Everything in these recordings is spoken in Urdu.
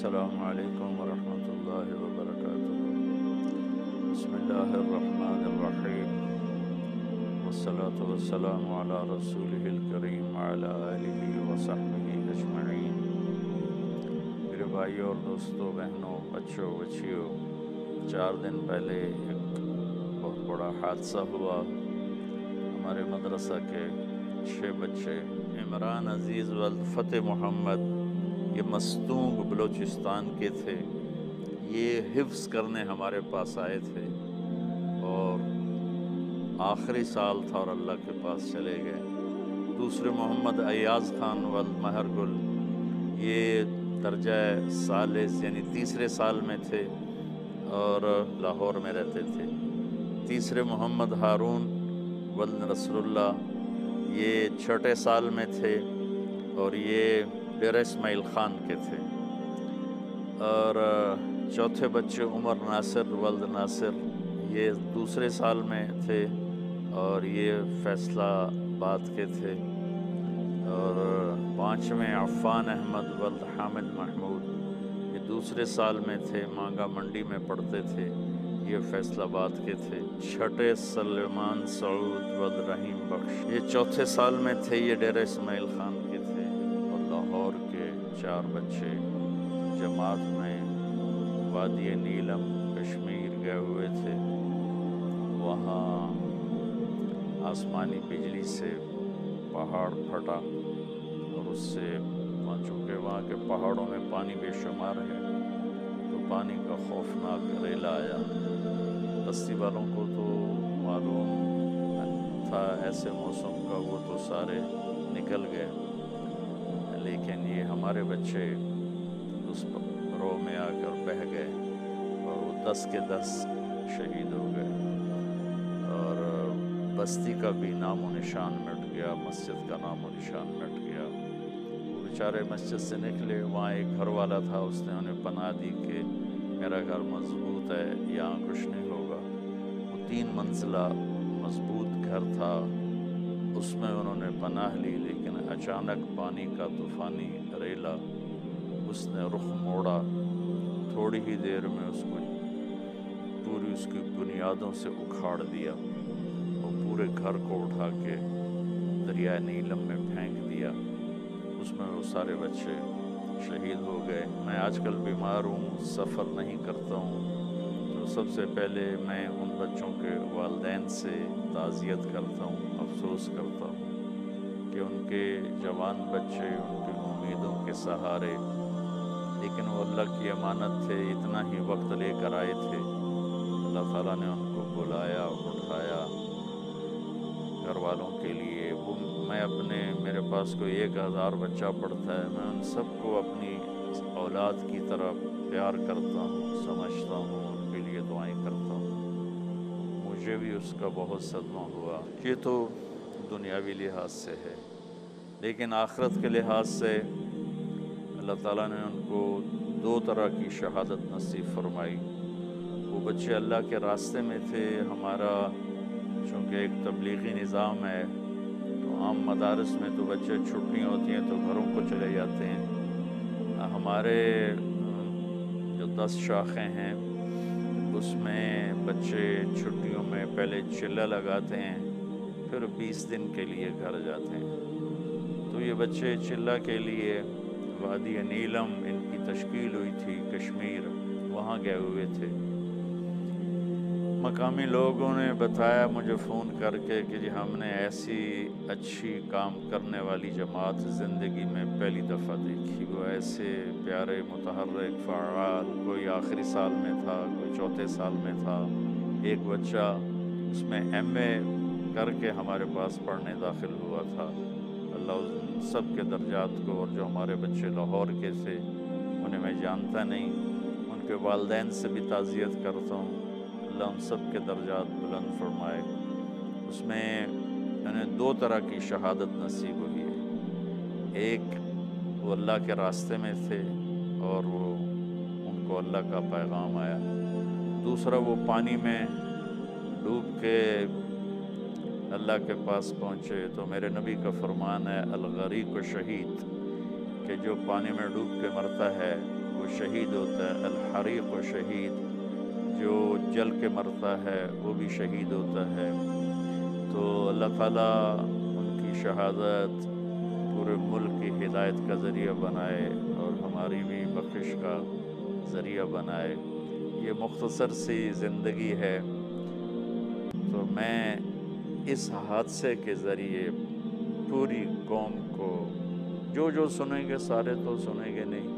السلام علیکم ورحمۃ اللہ وبرکاتہ۔ بسم اللہ الرحمن الرحیم، والصلاة والسلام علی رسولہ الکریم وعلی آلہ وصحبہ اجمعین۔ میرے بھائیوں اور دوستوں، بہنوں، بچوں، بچیوں، 4 دن پہلے ایک بہت بڑا حادثہ ہوا۔ ہمارے مدرسہ کے 6 بچے، عمران عزیز ولد فتح محمد، یہ مستونگ بلوچستان کے تھے۔ یہ حفظ کرنے ہمارے پاس آئے تھے اور آخری سال تھا اور اللہ کے پاس چلے گئے۔ دوسرے محمد ایاز خان ولد مہر گل، یہ درجہ ثالث یعنی تیسرے سال میں تھے اور لاہور میں رہتے تھے۔ تیسرے محمد ہارون ولد رسول اللہ، یہ چھٹے سال میں تھے اور یہ ڈیرہ اسماعیل خان کے تھے۔ اور چوتھے بچے عمر ناصر ولد ناصر، یہ دوسرے سال میں تھے اور یہ فیصلہ آباد کے تھے۔ اور پانچویں عفان احمد ولد حامد محمود، یہ دوسرے سال میں تھے، مانگا منڈی میں پڑھتے تھے، یہ فیصل آباد کے تھے۔ چھٹے سلیمان سعود ولد رحیم بخش، یہ چوتھے سال میں تھے، یہ ڈیرہ اسماعیل خان کے تھے۔ اور لاہور کے 4 بچے جماعت میں وادی نیلم کشمیر گئے ہوئے تھے۔ وہاں آسمانی بجلی سے پہاڑ پھٹا اور اس سے چونکہ وہاں کے پہاڑوں میں پانی بے شمار ہے تو پانی کا خوفناک ریلا آیا۔ بستی والوں کو تو معلوم تھا ایسے موسم کا، وہ تو سارے نکل گئے، لیکن یہ ہمارے بچے اس رو میں آ کر بہہ گئے اور وہ 10 کے 10 شہید ہو گئے۔ اور بستی کا بھی نام و نشان مٹ گیا، مسجد کا نام و نشان مٹ گیا۔ وہ بیچارے مسجد سے نکلے، وہاں ایک گھر والا تھا، اس نے انہیں پناہ دی کہ میرا گھر مضبوط ہے، یہاں کچھ نہیں ہوگا۔ وہ 3 منزلہ مضبوط گھر تھا، اس میں انہوں نے پناہ لی، لیکن اچانک پانی کا طوفانی ریلا اس نے رخ موڑا۔ تھوڑی ہی دیر میں اس کو پوری اس کی بنیادوں سے اکھاڑ دیا اور پورے گھر کو اٹھا کے دریائے نیلم میں پھینک دیا۔ اس میں وہ سارے بچے شہید ہو گئے۔ میں آج کل بیمار ہوں، سفر نہیں کرتا ہوں، تو سب سے پہلے میں ان بچوں کے والدین سے تعزیت کرتا ہوں، افسوس کرتا ہوں کہ ان کے جوان بچے ان کی امیدوں کے سہارے، لیکن وہ اللہ کی امانت تھے، اتنا ہی وقت لے کر آئے تھے، اللہ تعالیٰ نے ان کو بلایا، اٹھایا گھر والوں کے لیے۔ وہ میرے پاس کوئی 1000 بچہ پڑھتا ہے، میں ان سب کو اپنی اولاد کی طرح پیار کرتا ہوں، سمجھتا ہوں، ان کے لیے دعائیں کرتا ہوں۔ مجھے بھی اس کا بہت صدمہ ہوا۔ یہ تو دنیاوی لحاظ سے ہے، لیکن آخرت کے لحاظ سے اللہ تعالیٰ نے ان کو 2 طرح کی شہادت نصیب فرمائی۔ وہ بچے اللہ کے راستے میں تھے۔ ہمارا چونکہ ایک تبلیغی نظام ہے تو عام مدارس میں تو بچے چھٹی ہوتی ہیں تو گھروں کو چلے جاتے ہیں۔ ہمارے جو 10 شاخیں ہیں اس میں بچے چھٹیوں میں پہلے چلہ لگاتے ہیں، پھر 20 دن کے لیے گھر جاتے ہیں۔ تو یہ بچے چلہ کے لیے وادی نیلم ان کی تشکیل ہوئی تھی، کشمیر، وہاں گئے ہوئے تھے۔ مقامی لوگوں نے بتایا مجھے فون کر کے کہ جی ہم نے ایسی اچھی کام کرنے والی جماعت زندگی میں پہلی دفعہ دیکھی۔ وہ ایسے پیارے، متحرک، فعال، کوئی آخری سال میں تھا، کوئی چوتھے سال میں تھا۔ ایک بچہ اس میں ایم اے کر کے ہمارے پاس پڑھنے داخل ہوا تھا۔ اللہ ان سب کے درجات کو، اور جو ہمارے بچے لاہور کے تھے انہیں میں جانتا نہیں، ان کے والدین سے بھی تعزیت کرتا ہوں، اللہ ان سب کے درجات بلند فرمائے۔ اس میں انہیں 2 طرح کی شہادت نصیب ہوئی ہے۔ ایک وہ اللہ کے راستے میں تھے اور وہ ان کو اللہ کا پیغام آیا۔ دوسرا وہ پانی میں ڈوب کے اللہ کے پاس پہنچے۔ تو میرے نبی کا فرمان ہے الغریق شہید، کہ جو پانی میں ڈوب کے مرتا ہے وہ وہ شہید ہوتا ہے، الحریق و شہید، جو جل کے مرتا ہے وہ بھی شہید ہوتا ہے۔ تو اللہ تعالیٰ ان کی شہادت پورے ملک کی ہدایت کا ذریعہ بنائے اور ہماری بھی بخشش کا ذریعہ بنائے۔ یہ مختصر سی زندگی ہے، تو میں اس حادثے کے ذریعے پوری قوم کو، جو سنیں گے سارے تو سنیں گے نہیں،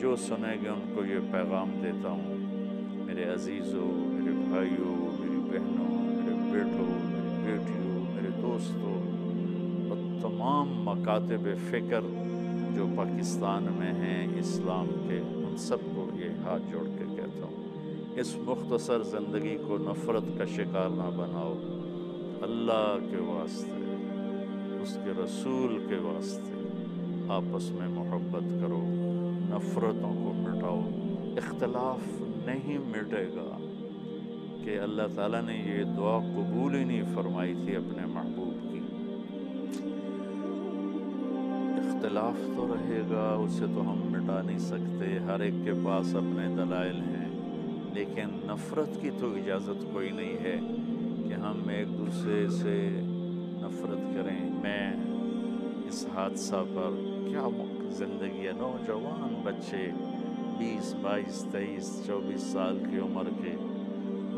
جو سنیں گے ان کو یہ پیغام دیتا ہوں، میرے عزیزوں، میرے بھائیوں، میری بہنوں، میرے بیٹوں، میری بیٹیوں، میرے دوستوں اور تمام مکاتب فکر جو پاکستان میں ہیں اسلام کے، ان سب کو یہ ہاتھ جوڑ کے کہتا ہوں، اس مختصر زندگی کو نفرت کا شکار نہ بناؤ۔ اللہ کے واسطے، اس کے رسول کے واسطے آپس میں محبت کرو، نفرتوں کو مٹاؤ۔ اختلاف نہیں مٹے گا کہ اللہ تعالیٰ نے یہ دعا قبول ہی نہیں فرمائی تھی اپنے محبوب کی۔ اختلاف تو رہے گا، اسے تو ہم مٹا نہیں سکتے، ہر ایک کے پاس اپنے دلائل ہیں، لیکن نفرت کی تو اجازت کوئی نہیں ہے کہ ہم ایک دوسرے سے نفرت کریں۔ میں اس حادثہ پر کیا زندگی ہے، نوجوان بچے 20، 22، 23، 24 سال کی عمر کے،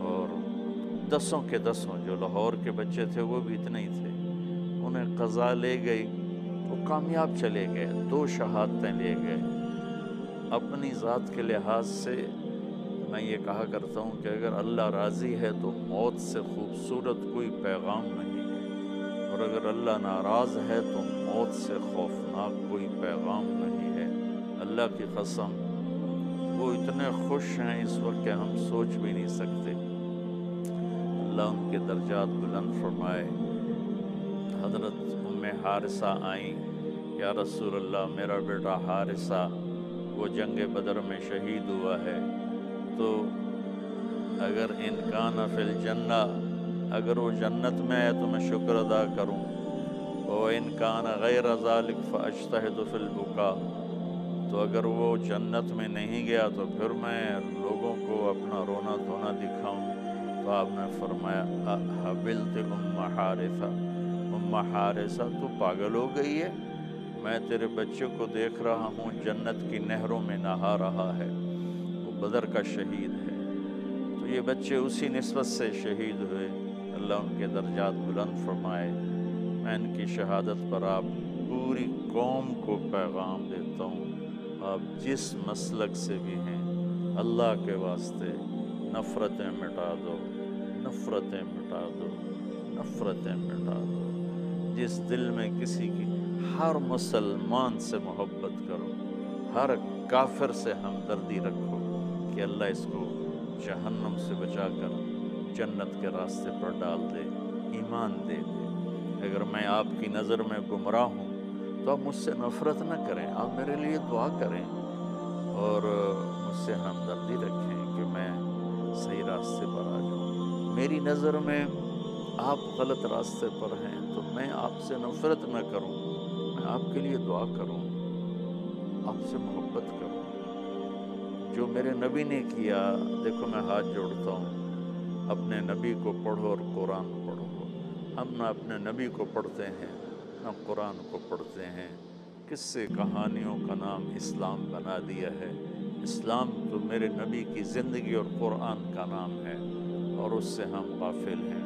اور دسوں کے دسوں، جو لاہور کے بچے تھے وہ بھی اتنے ہی تھے، انہیں قضا لے گئی، وہ کامیاب چلے گئے، 2 شہادتیں لے گئے۔ اپنی ذات کے لحاظ سے میں یہ کہا کرتا ہوں کہ اگر اللہ راضی ہے تو موت سے خوبصورت کوئی پیغام نہیں ہے، اور اگر اللہ ناراض ہے تو موت سے خوفناک کوئی پیغام نہیں ہے۔ اللہ کی قسم، وہ اتنے خوش ہیں اس وقت کہ ہم سوچ بھی نہیں سکتے۔ اللہ ان کے درجات بلند فرمائے۔ حضرت ام حارثہ آئیں، یا رسول اللہ میرا بیٹا حارثہ وہ جنگ بدر میں شہید ہوا ہے، تو اگر ان کان فی الجنہ، اگر وہ جنت میں ہے تو میں شکر ادا کروں، وَإِنْ كَانَ غَيْرَ ذَلِكَ فَأَجْتَهِدُ فِي الْبُكَاءِ، تو اگر وہ جنت میں نہیں گیا تو پھر میں لوگوں کو اپنا رونا دھونا دکھاؤں۔ تو آپ نے فرمایا حبلت ام حارثہ، ام حارثہ تو پاگل ہو گئی ہے، میں تیرے بچے کو دیکھ رہا ہوں جنت کی نہروں میں نہا رہا ہے، وہ بدر کا شہید ہے۔ تو یہ بچے اسی نسبت سے شہید ہوئے، اللہ ان کے درجات بلند فرمائے۔ میں ان کی شہادت پر آپ پوری قوم کو پیغام دیتا ہوں، آپ جس مسلک سے بھی ہیں، اللہ کے واسطے نفرتیں مٹا دو، نفرتیں مٹا دو، نفرتیں مٹا دو۔ جس دل میں کسی کی، ہر مسلمان سے محبت کرو، ہر کافر سے ہمدردی رکھو کہ اللہ اس کو جہنم سے بچا کر جنت کے راستے پر ڈال دے، ایمان دے دے۔ اگر میں آپ کی نظر میں گمراہ ہوں تو آپ مجھ سے نفرت نہ کریں، آپ میرے لیے دعا کریں اور مجھ سے ہمدردی رکھیں کہ میں صحیح راستے پر آ جاؤں۔ میری نظر میں آپ غلط راستے پر ہیں تو میں آپ سے نفرت نہ کروں، میں آپ کے لیے دعا کروں، آپ سے محبت کروں۔ جو میرے نبی نے کیا، دیکھو میں ہاتھ جوڑتا ہوں، اپنے نبی کو پڑھو اور قرآن پڑھو۔ ہم نہ اپنے نبی کو پڑھتے ہیں نہ قرآن کو پڑھتے ہیں، قصے کہانیوں کا نام اسلام بنا دیا ہے۔ اسلام تو میرے نبی کی زندگی اور قرآن کا نام ہے، اور اس سے ہم غافل ہیں۔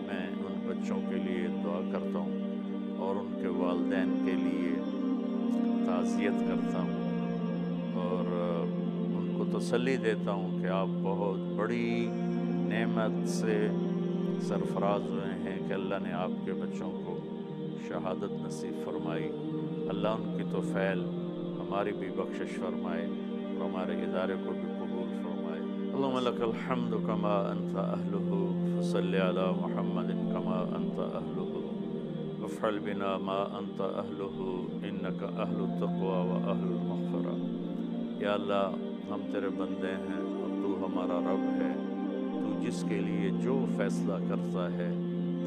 میں ان بچوں کے لیے دعا کرتا ہوں اور ان کے والدین کے لیے تعزیت کرتا ہوں، اور ان کو تسلی دیتا ہوں کہ آپ بہت بڑی نعمت سے سرفراز ہوئے ہیں کہ اللہ نے آپ کے بچوں کو شہادت نصیب فرمائی۔ اللہ ان کی تو فعل ہماری بھی بخشش فرمائے اور ہمارے ادارے کو بھی قبول فرمائے۔ اللہم لک الحمد کما انت اہلہ، فصلی علی محمد کما انت اہلہ، وافعل بنا ما انت اہلہ، انک اہل التقوی و اہل المغفرہ۔ یا اللہ، ہم تیرے بندے ہیں اور تو ہمارا رب ہے، تو جس کے لیے جو فیصلہ کرتا ہے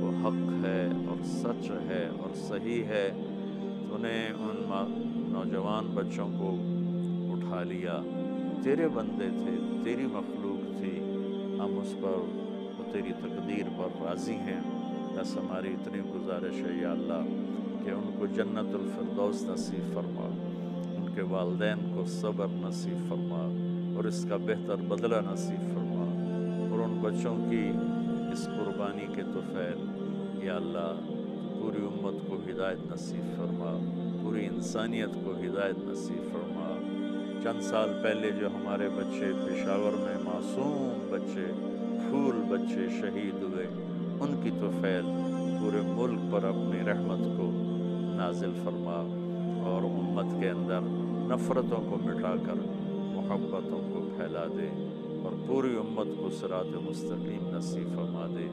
وہ حق ہے اور سچ ہے اور صحیح ہے۔ تو نے ان نوجوان بچوں کو اٹھا لیا، تیرے بندے تھے، تیری مخلوق تھی، ہم اس پر و تیری تقدیر پر راضی ہیں۔ بس ہماری اتنی گزارش ہے یا اللہ کہ ان کو جنت الفردوس نصیب فرما، ان کے والدین کو صبر نصیب فرما اور اس کا بہتر بدلہ نصیب فرما، اور ان بچوں کی اس قربانی کے طفیل یا اللہ پوری امت کو ہدایت نصیب فرما، پوری انسانیت کو ہدایت نصیب فرما۔ چند سال پہلے جو ہمارے بچے پشاور میں معصوم بچے، پھول بچے شہید ہوئے، ان کی طفیل پورے ملک پر اپنی رحمت کو نازل فرما اور امت کے اندر نفرتوں کو مٹا کر محبتوں کو پھیلا دے اور پوری امت کو صراط مستقیم نصیب فرما دے،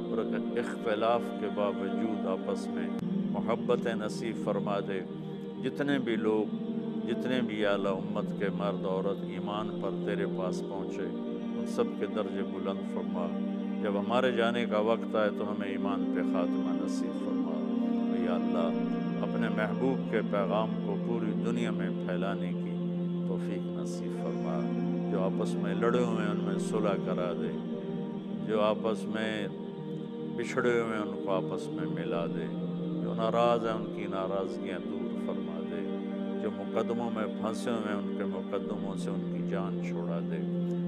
اور اختلاف کے باوجود آپس میں محبتیں نصیب فرما دے۔ جتنے بھی لوگ، جتنے بھی اعلیٰ امت کے مرد عورت ایمان پر تیرے پاس پہنچے، ان سب کے درجے بلند فرما۔ جب ہمارے جانے کا وقت آئے تو ہمیں ایمان پہ خاتمہ نصیب فرما۔ یا اللہ اپنے محبوب کے پیغام کو پوری دنیا میں پھیلانے کی توفیق نصیب فرما۔ جو آپس میں لڑے ہوئے ہیں ان میں صلح کرا دے، جو آپس میں بچھڑے ہوئے ہیں ان کو آپس میں ملا دے، جو ناراض ہیں ان کی ناراضگیاں دور فرما دے، جو مقدموں میں پھنسے ہوئے ہیں ان کے مقدموں سے ان کی جان چھوڑا دے،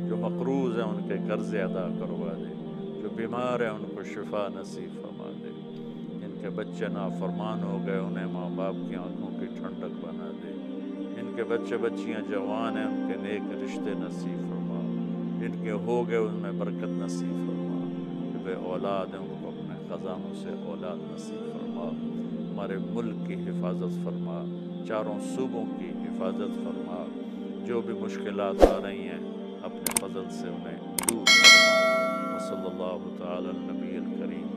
جو مقروض ہیں ان کے قرض ادا کروا دے، جو بیمار ہیں ان کو شفا نصیب فرما دے، جن کے بچے نافرمان ہو گئے انہیں ماں باپ کی آنکھوں کی ٹھنڈک بنا دے، جن کے بچے بچیاں جوان ہیں ان کے نیک رشتے نصیب فرما، جن کے ہو گئے ان میں برکت نصیب فرما، جو بے اولاد ہیں ان کو اپنے خزانوں سے اولاد نصیب فرما، ہمارے ملک کی حفاظت فرما، چاروں صوبوں کی حفاظت فرما، جو بھی مشکلات آ رہی ہیں اپنے فضل سے انہیں دور فرما۔ وصلی اللہ تعالی النبی الکریم